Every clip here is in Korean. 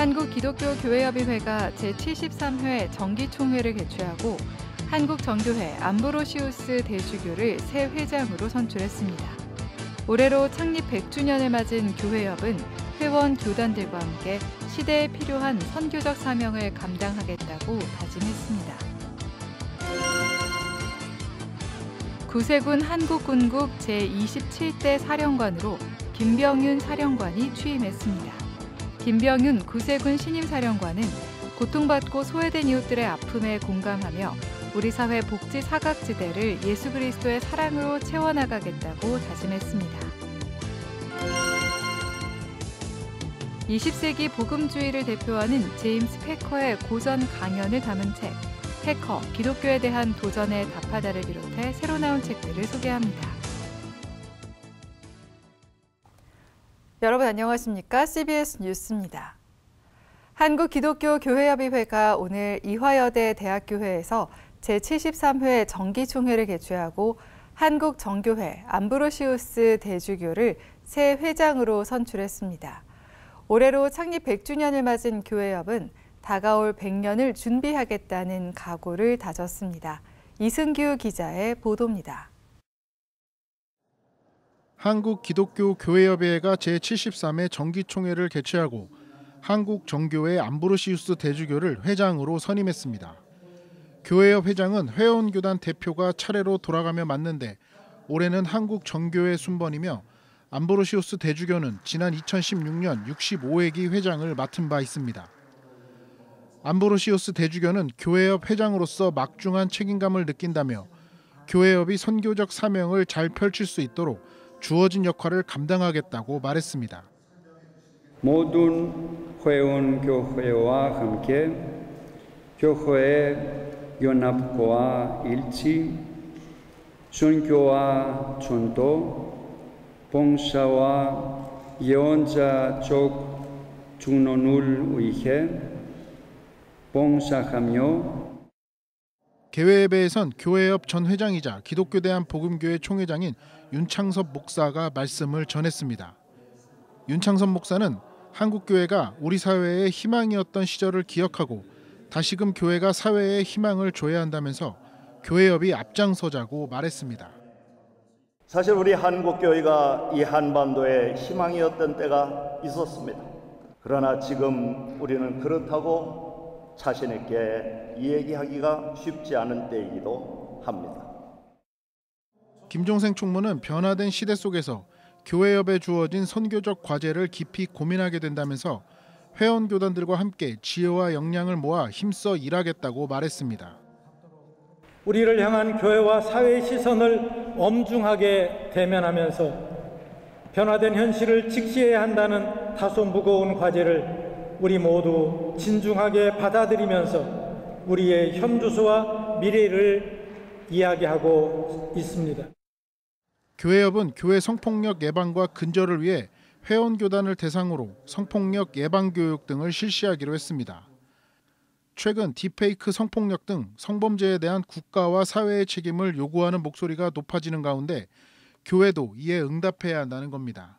한국기독교교회협의회가 제73회 정기총회를 개최하고 한국정교회 암브로시우스 대주교를 새 회장으로 선출했습니다. 올해로 창립 100주년을 맞은 교회협은 회원 교단들과 함께 시대에 필요한 선교적 사명을 감당하겠다고 다짐했습니다. 구세군 한국군국 제27대 사령관으로 김병윤 사령관이 취임했습니다. 김병윤 구세군 신임사령관은 고통받고 소외된 이웃들의 아픔에 공감하며 우리 사회 복지 사각지대를 예수 그리스도의 사랑으로 채워나가겠다고 다짐했습니다. 20세기 복음주의를 대표하는 제임스 패커의 고전 강연을 담은 책 패커, 기독교에 대한 도전에 답하다를 비롯해 새로 나온 책들을 소개합니다. 여러분 안녕하십니까? CBS 뉴스입니다. 한국기독교교회협의회가 오늘 이화여대 대학교회에서 제73회 정기총회를 개최하고 한국정교회 암브로시우스 대주교를 새 회장으로 선출했습니다. 올해로 창립 100주년을 맞은 교회협은 다가올 100년을 준비하겠다는 각오를 다졌습니다. 이승규 기자의 보도입니다. 한국기독교교회협의회가 제73회 정기총회를 개최하고 한국정교회 암브로시우스 대주교를 회장으로 선임했습니다. 교회협 회장은 회원교단 대표가 차례로 돌아가며 맡는데 올해는 한국정교회 순번이며 암브로시우스 대주교는 지난 2016년 65회기 회장을 맡은 바 있습니다. 암브로시우스 대주교는 교회협 회장으로서 막중한 책임감을 느낀다며 교회협이 선교적 사명을 잘 펼칠 수 있도록 주어진 역할을 감당하겠다고 말했습니다. 모든 회원교회와 함께 교회의 연합과 일치, 선교와 전도, 봉사와 예언자적 중론을 위해 봉사하며 개회예배에선 교회협 전 회장이자 기독교대한복음교회 총회장인 윤창섭 목사가 말씀을 전했습니다. 윤창섭 목사는 한국교회가 우리 사회의 희망이었던 시절을 기억하고 다시금 교회가 사회에 희망을 줘야 한다면서 교회협이 앞장서자고 말했습니다. 사실 우리 한국교회가 이 한반도의 희망이었던 때가 있었습니다. 그러나 지금 우리는 그렇다고 자신 있게 이야기하기가 쉽지 않은 때이기도 합니다. 김종생 총무는 변화된 시대 속에서 교회협에 주어진 선교적 과제를 깊이 고민하게 된다면서 회원교단들과 함께 지혜와 역량을 모아 힘써 일하겠다고 말했습니다. 우리를 향한 교회와 사회의 시선을 엄중하게 대면하면서 변화된 현실을 직시해야 한다는 다소 무거운 과제를 우리 모두 진중하게 받아들이면서 우리의 현주소와 미래를 이야기하고 있습니다. 교회협은 교회 성폭력 예방과 근절을 위해 회원교단을 대상으로 성폭력 예방교육 등을 실시하기로 했습니다. 최근 딥페이크 성폭력 등 성범죄에 대한 국가와 사회의 책임을 요구하는 목소리가 높아지는 가운데 교회도 이에 응답해야 한다는 겁니다.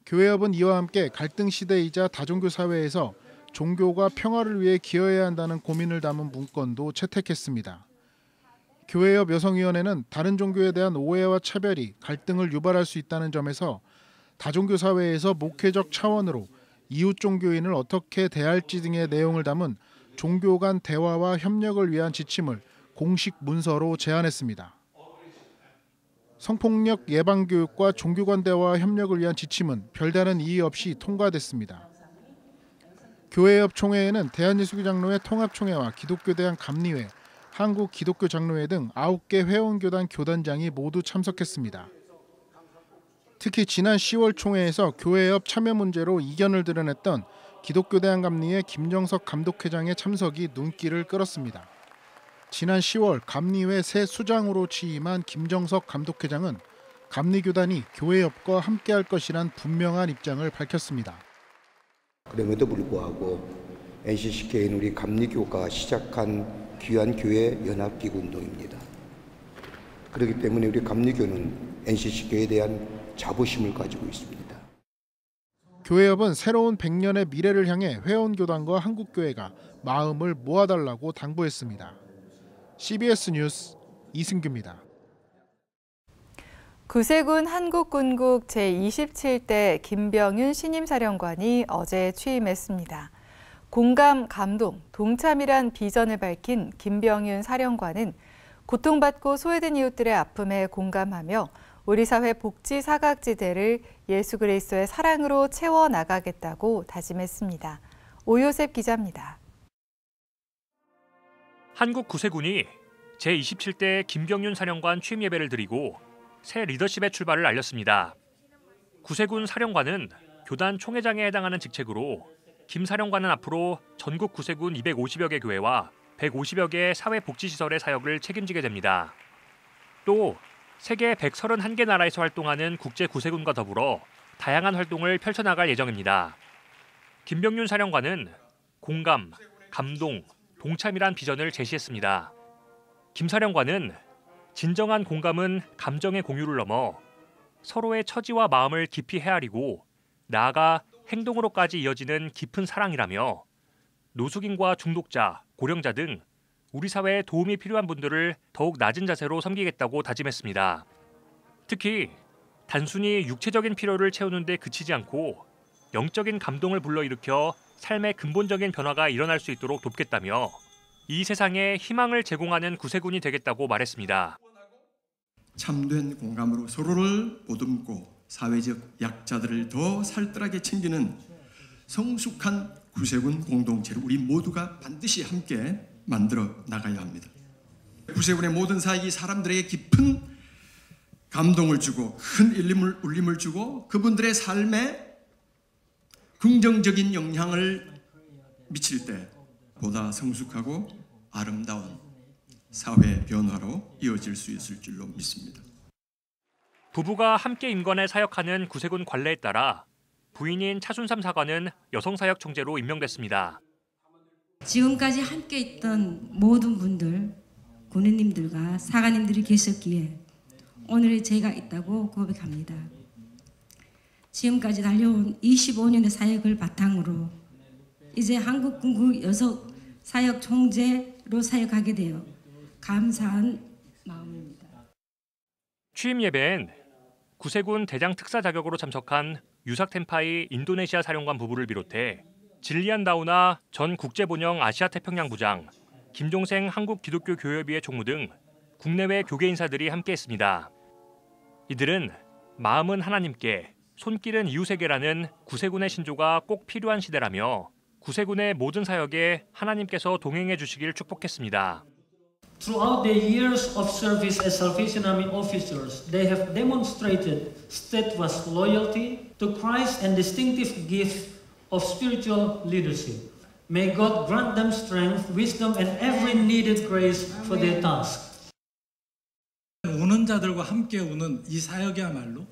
교회협은 이와 함께 갈등 시대이자 다종교 사회에서 종교가 평화를 위해 기여해야 한다는 고민을 담은 문건도 채택했습니다. 교회협 여성위원회는 다른 종교에 대한 오해와 차별이 갈등을 유발할 수 있다는 점에서 다종교 사회에서 목회적 차원으로 이웃 종교인을 어떻게 대할지 등의 내용을 담은 종교 간 대화와 협력을 위한 지침을 공식 문서로 제안했습니다. 성폭력 예방 교육과 종교 간 대화와 협력을 위한 지침은 별다른 이의 없이 통과됐습니다. 교회협 총회에는 대한예수교장로회 통합총회와 기독교대한감리회, 한국기독교장로회 등 9개 회원교단 교단장이 모두 참석했습니다. 특히 지난 10월 총회에서 교회협 참여 문제로 이견을 드러냈던 기독교대한감리회 김정석 감독회장의 참석이 눈길을 끌었습니다. 지난 10월 감리회 새 수장으로 취임한 김정석 감독회장은 감리교단이 교회협과 함께할 것이란 분명한 입장을 밝혔습니다. 그럼에도 불구하고 NCCK는 우리 감리교가 시작한 귀한 교회 연합기구 운동입니다. 그렇기 때문에 우리 감리교는 NCCK에 대한 자부심을 가지고 있습니다. 교회협은 새로운 100년의 미래를 향해 회원교단과 한국교회가 마음을 모아달라고 당부했습니다. CBS 뉴스 이승규입니다. 구세군 한국군국 제27대 김병윤 신임사령관이 어제 취임했습니다. 공감, 감동, 동참이란 비전을 밝힌 김병윤 사령관은 고통받고 소외된 이웃들의 아픔에 공감하며 우리 사회 복지 사각지대를 예수 그리스도의 사랑으로 채워나가겠다고 다짐했습니다. 오요셉 기자입니다. 한국 구세군이 제27대 김병윤 사령관 취임 예배를 드리고 새 리더십의 출발을 알렸습니다. 구세군 사령관은 교단 총회장에 해당하는 직책으로 김 사령관은 앞으로 전국 구세군 250여 개 교회와 150여 개 사회복지시설의 사역을 책임지게 됩니다. 또 세계 131개 나라에서 활동하는 국제 구세군과 더불어 다양한 활동을 펼쳐나갈 예정입니다. 김병윤 사령관은 공감, 감동, 동참이란 비전을 제시했습니다. 김 사령관은 진정한 공감은 감정의 공유를 넘어 서로의 처지와 마음을 깊이 헤아리고 나아가 행동으로까지 이어지는 깊은 사랑이라며 노숙인과 중독자, 고령자 등 우리 사회에 도움이 필요한 분들을 더욱 낮은 자세로 섬기겠다고 다짐했습니다. 특히 단순히 육체적인 필요를 채우는 데 그치지 않고 영적인 감동을 불러일으켜 삶의 근본적인 변화가 일어날 수 있도록 돕겠다며 이 세상에 희망을 제공하는 구세군이 되겠다고 말했습니다. 참된 공감으로 서로를 보듬고 사회적 약자들을 더 살뜰하게 챙기는 성숙한 구세군 공동체를 우리 모두가 반드시 함께 만들어 나가야 합니다. 구세군의 모든 사역이 사람들에게 깊은 감동을 주고 큰 울림을 주고 그분들의 삶에 긍정적인 영향을 미칠 때 보다 성숙하고 아름다운 사회 변화로 이어질 수 있을 줄로 믿습니다. 부부가 함께 임관에 사역하는 구세군 관례에 따라 부인인 차순삼 사관은 여성사역 총재로 임명됐습니다. 지금까지 함께 있던 모든 분들, 군인님들과 사관님들이 계셨기에 오늘 제가 있다고 고백합니다. 지금까지 달려온 25년의 사역을 바탕으로 이제 한국군국 여성 사역 총재로 사역하게 되어 감사한 마음입니다. 취임 예배엔 구세군 대장 특사 자격으로 참석한 유삭 템파이 인도네시아 사령관 부부를 비롯해 질리안 다우나 전 국제본영 아시아태평양 부장, 김종생 한국기독교교회협의회 총무 등 국내외 교계 인사들이 함께했습니다. 이들은 마음은 하나님께, 손길은 이웃에게라는 구세군의 신조가 꼭 필요한 시대라며 구세군의 모든 사역에 하나님께서 동행해 주시길 축복했습니다. Throughout the years of service as Salvation Army officers, they have demonstrated steadfast loyalty to Christ and distinctive gift of spiritual leadership. May God grant them strength, wisdom, and every needed grace for their task. 우는 자들과 함께 우는 이 사역이야말로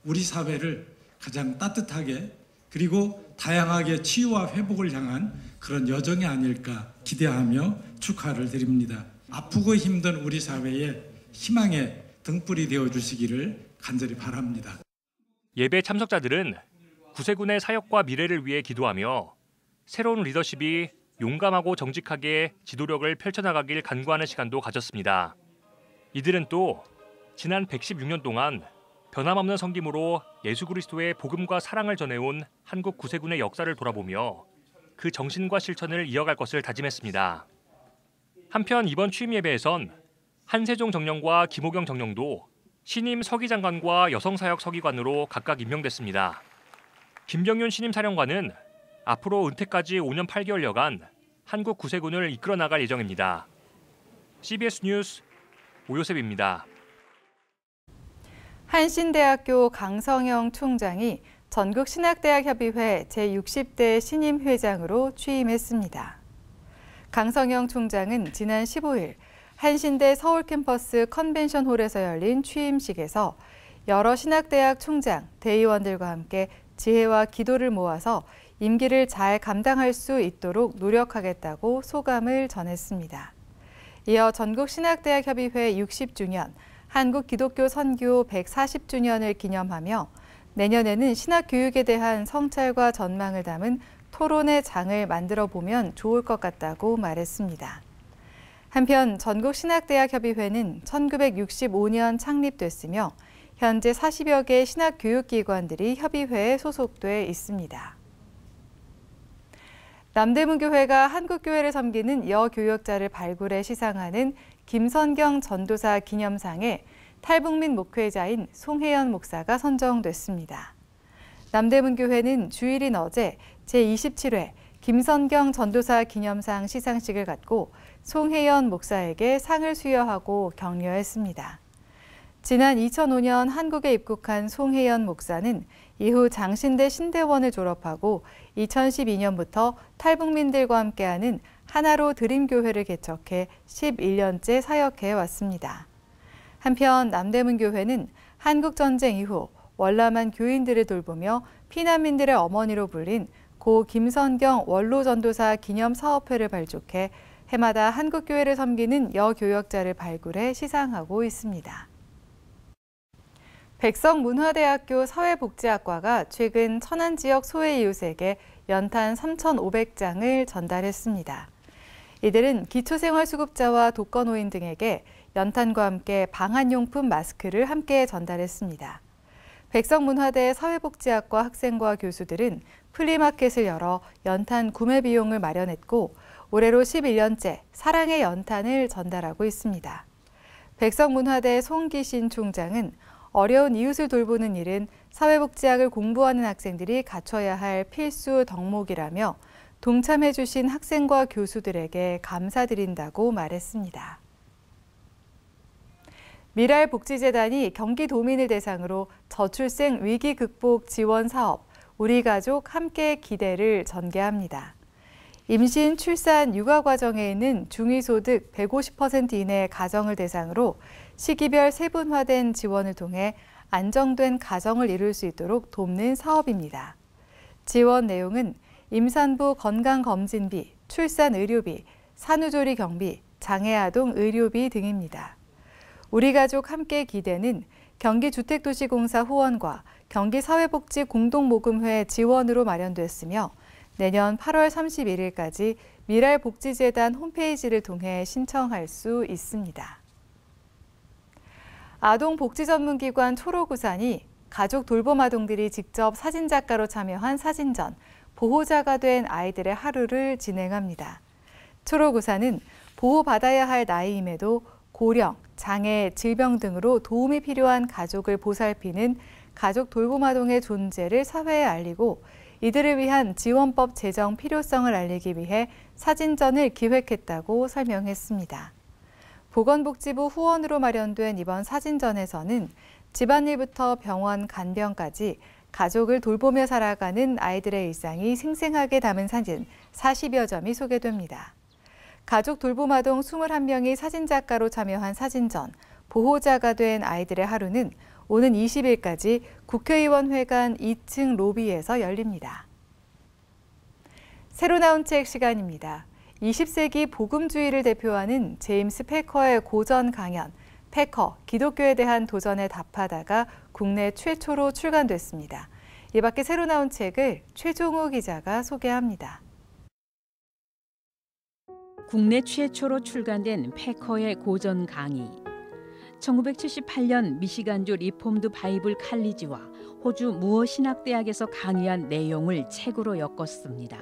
우리 사회를 가장 따뜻하게 그리고 다양하게 치유와 회복을 향한 그런 여정이 아닐까 기대하며 축하를 드립니다. 아프고 힘든 우리 사회에 희망의 등불이 되어주시기를 간절히 바랍니다. 예배 참석자들은 구세군의 사역과 미래를 위해 기도하며 새로운 리더십이 용감하고 정직하게 지도력을 펼쳐나가길 간구하는 시간도 가졌습니다. 이들은 또 지난 116년 동안 변함없는 섬김으로 예수 그리스도의 복음과 사랑을 전해온 한국 구세군의 역사를 돌아보며 그 정신과 실천을 이어갈 것을 다짐했습니다. 한편 이번 취임 예배에선 한세종 정령과 김호경 정령도 신임 서기장관과 여성사역 서기관으로 각각 임명됐습니다. 김병윤 신임 사령관은 앞으로 은퇴까지 5년 8개월여간 한국 구세군을 이끌어 나갈 예정입니다. CBS 뉴스 오요셉입니다. 한신대학교 강성영 총장이 전국신학대학협의회 제60대 신임 회장으로 취임했습니다. 강성영 총장은 지난 15일 한신대 서울캠퍼스 컨벤션홀에서 열린 취임식에서 여러 신학대학 총장, 대의원들과 함께 지혜와 기도를 모아서 임기를 잘 감당할 수 있도록 노력하겠다고 소감을 전했습니다. 이어 전국신학대학협의회 60주년, 한국기독교 선교 140주년을 기념하며 내년에는 신학 교육에 대한 성찰과 전망을 담은 토론의 장을 만들어 보면 좋을 것 같다고 말했습니다. 한편 전국신학대학협의회는 1965년 창립됐으며 현재 40여 개의 신학교육기관들이 협의회에 소속돼 있습니다. 남대문교회가 한국교회를 섬기는 여교역자를 발굴해 시상하는 김선경 전도사 기념상에 탈북민 목회자인 송혜연 목사가 선정됐습니다. 남대문교회는 주일인 어제 제27회 김선경 전도사 기념상 시상식을 갖고 송혜연 목사에게 상을 수여하고 격려했습니다. 지난 2005년 한국에 입국한 송혜연 목사는 이후 장신대 신대원을 졸업하고 2012년부터 탈북민들과 함께하는 하나로 드림교회를 개척해 11년째 사역해 왔습니다. 한편 남대문교회는 한국전쟁 이후 월남한 교인들을 돌보며 피난민들의 어머니로 불린 고 김선경 원로전도사 기념사업회를 발족해 해마다 한국교회를 섬기는 여교역자를 발굴해 시상하고 있습니다. 백석문화대학교 사회복지학과가 최근 천안 지역 소외이웃에게 연탄 3,500장을 전달했습니다. 이들은 기초생활수급자와 독거노인 등에게 연탄과 함께 방한용품 마스크를 함께 전달했습니다. 백석문화대 사회복지학과 학생과 교수들은 플리마켓을 열어 연탄 구매 비용을 마련했고 올해로 11년째 사랑의 연탄을 전달하고 있습니다. 백석문화대 송기신 총장은 어려운 이웃을 돌보는 일은 사회복지학을 공부하는 학생들이 갖춰야 할 필수 덕목이라며 동참해 주신 학생과 교수들에게 감사드린다고 말했습니다. 미랄복지재단이 경기도민을 대상으로 저출생 위기 극복 지원 사업 우리 가족 함께 기대를 전개합니다. 임신, 출산, 육아 과정에 있는 중위소득 150% 이내 가정을 대상으로 시기별 세분화된 지원을 통해 안정된 가정을 이룰 수 있도록 돕는 사업입니다. 지원 내용은 임산부 건강검진비, 출산 의료비, 산후조리 경비, 장애아동 의료비 등입니다. 우리 가족 함께 기대는 경기주택도시공사 후원과 경기사회복지공동모금회 지원으로 마련됐으며 내년 8월 31일까지 미랄복지재단 홈페이지를 통해 신청할 수 있습니다. 아동복지전문기관 초록우산이 가족 돌봄 아동들이 직접 사진작가로 참여한 사진전, 보호자가 된 아이들의 하루를 진행합니다. 초록우산은 보호받아야 할 나이임에도 고령, 장애, 질병 등으로 도움이 필요한 가족을 보살피는 가족 돌봄 아동의 존재를 사회에 알리고 이들을 위한 지원법 제정 필요성을 알리기 위해 사진전을 기획했다고 설명했습니다. 보건복지부 후원으로 마련된 이번 사진전에서는 집안일부터 병원, 간병까지 가족을 돌보며 살아가는 아이들의 일상이 생생하게 담은 사진 40여 점이 소개됩니다. 가족 돌봄 아동 21명이 사진작가로 참여한 사진전, 보호자가 된 아이들의 하루는 오는 20일까지 국회의원회관 2층 로비에서 열립니다. 새로 나온 책 시간입니다. 20세기 복음주의를 대표하는 제임스 패커의 고전 강연, 패커, 기독교에 대한 도전에 답하다가 국내 최초로 출간됐습니다. 이 밖에 새로 나온 책을 최종우 기자가 소개합니다. 국내 최초로 출간된 패커의 고전 강의. 1978년 미시간주 리폼드 바이블 칼리지와 호주 무어 신학대학에서 강의한 내용을 책으로 엮었습니다.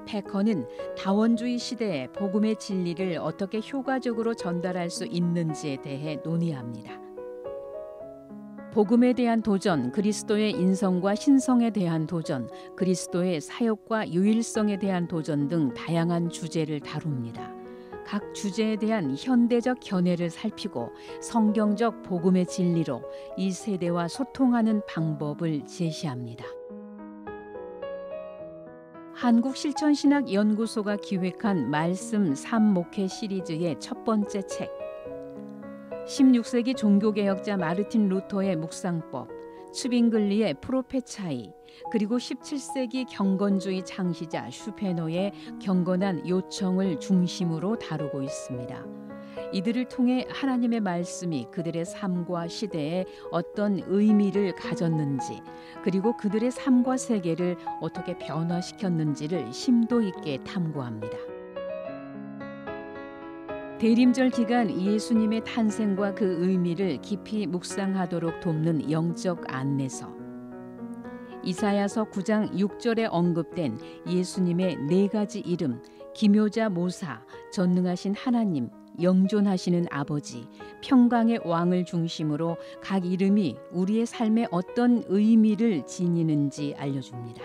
패커는 다원주의 시대에 복음의 진리를 어떻게 효과적으로 전달할 수 있는지에 대해 논의합니다. 복음에 대한 도전, 그리스도의 인성과 신성에 대한 도전, 그리스도의 사역과 유일성에 대한 도전 등 다양한 주제를 다룹니다. 각 주제에 대한 현대적 견해를 살피고 성경적 복음의 진리로 이 세대와 소통하는 방법을 제시합니다. 한국실천신학연구소가 기획한 말씀 3목회 시리즈의 첫 번째 책, 16세기 종교개혁자 마르틴 루터의 묵상법, 츠빙글리의 프로페차이, 그리고 17세기 경건주의 창시자 슈페노의 경건한 요청을 중심으로 다루고 있습니다. 이들을 통해 하나님의 말씀이 그들의 삶과 시대에 어떤 의미를 가졌는지, 그리고 그들의 삶과 세계를 어떻게 변화시켰는지를 심도 있게 탐구합니다. 대림절 기간 예수님의 탄생과 그 의미를 깊이 묵상하도록 돕는 영적 안내서. 이사야서 9장 6절에 언급된 예수님의 4가지 이름, 기묘자 모사, 전능하신 하나님, 영존하시는 아버지, 평강의 왕을 중심으로 각 이름이 우리의 삶에 어떤 의미를 지니는지 알려줍니다.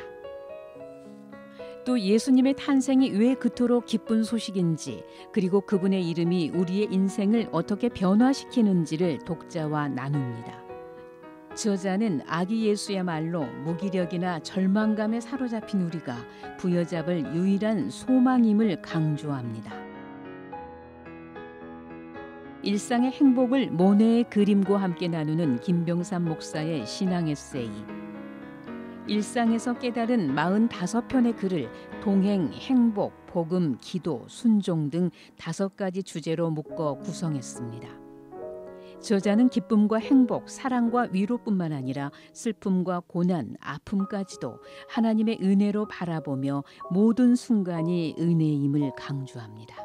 또 예수님의 탄생이 왜 그토록 기쁜 소식인지, 그리고 그분의 이름이 우리의 인생을 어떻게 변화시키는지를 독자와 나눕니다. 저자는 아기 예수야말로 무기력이나 절망감에 사로잡힌 우리가 부여잡을 유일한 소망임을 강조합니다. 일상의 행복을 모네의 그림과 함께 나누는 김병삼 목사의 신앙 에세이. 일상에서 깨달은 45편의 글을 동행, 행복, 복음, 기도, 순종 등 5가지 주제로 묶어 구성했습니다. 저자는 기쁨과 행복, 사랑과 위로뿐만 아니라 슬픔과 고난, 아픔까지도 하나님의 은혜로 바라보며 모든 순간이 은혜임을 강조합니다.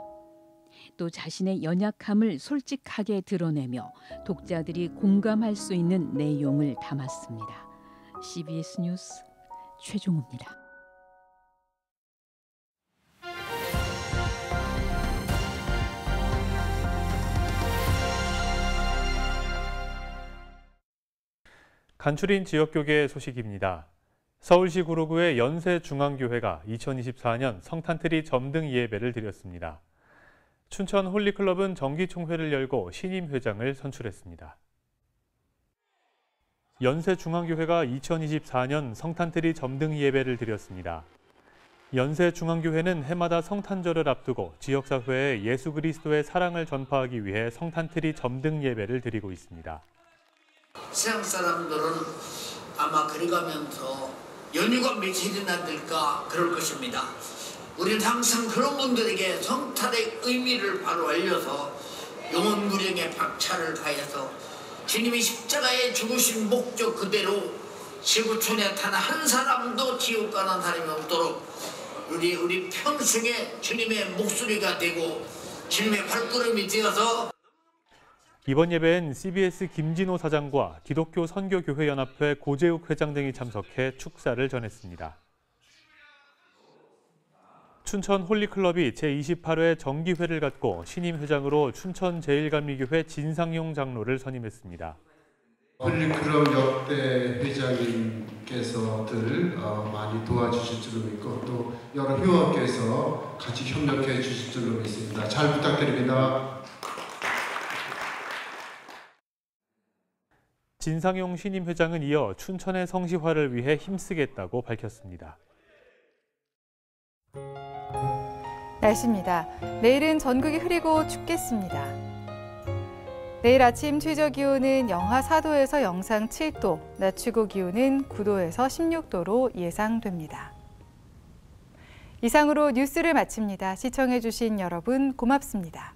또 자신의 연약함을 솔직하게 드러내며 독자들이 공감할 수 있는 내용을 담았습니다. CBS 뉴스 최종우입니다. 간추린 지역교계 소식입니다. 서울시 구로구의 연세중앙교회가 2024년 성탄트리 점등 예배를 드렸습니다. 춘천 홀리클럽은 정기총회를 열고 신임 회장을 선출했습니다. 연세중앙교회가 2024년 성탄트리 점등 예배를 드렸습니다. 연세중앙교회는 해마다 성탄절을 앞두고 지역사회에 예수 그리스도의 사랑을 전파하기 위해 성탄트리 점등 예배를 드리고 있습니다. 세상 사람들은 아마 그리 가면서 연휴가 며칠이나 될까 그럴 것입니다. 우리는 항상 그런 분들에게 성탄의 의미를 바로 알려서 영혼 무령의 박차를 가해서 주님이 십자가에 죽으신 목적 그대로 지구촌에 단 한 사람도 지옥 가는 사람이 없도록 우리 평생에 주님의 목소리가 되고 주님의 발걸음이 되어서. 이번 예배엔 CBS 김진호 사장과 기독교 선교교회연합회 고재욱 회장 등이 참석해 축사를 전했습니다. 춘천 홀리클럽이 제28회 정기회를 갖고 신임 회장으로 춘천 제1감리교회 진상용 장로를 선임했습니다. 홀리클럽 역대 회장님께서들 많이 도와주실 줄로 믿고 또 여러 회원께서 같이 협력해 주실 줄로 믿습니다. 잘 부탁드립니다. 진상용 신임 회장은 이어 춘천의 성시화를 위해 힘쓰겠다고 밝혔습니다. 날씨입니다. 내일은 전국이 흐리고 춥겠습니다. 내일 아침 최저 기온은 영하 4도에서 영상 7도, 낮 최고 기온은 9도에서 16도로 예상됩니다. 이상으로 뉴스를 마칩니다. 시청해주신 여러분 고맙습니다.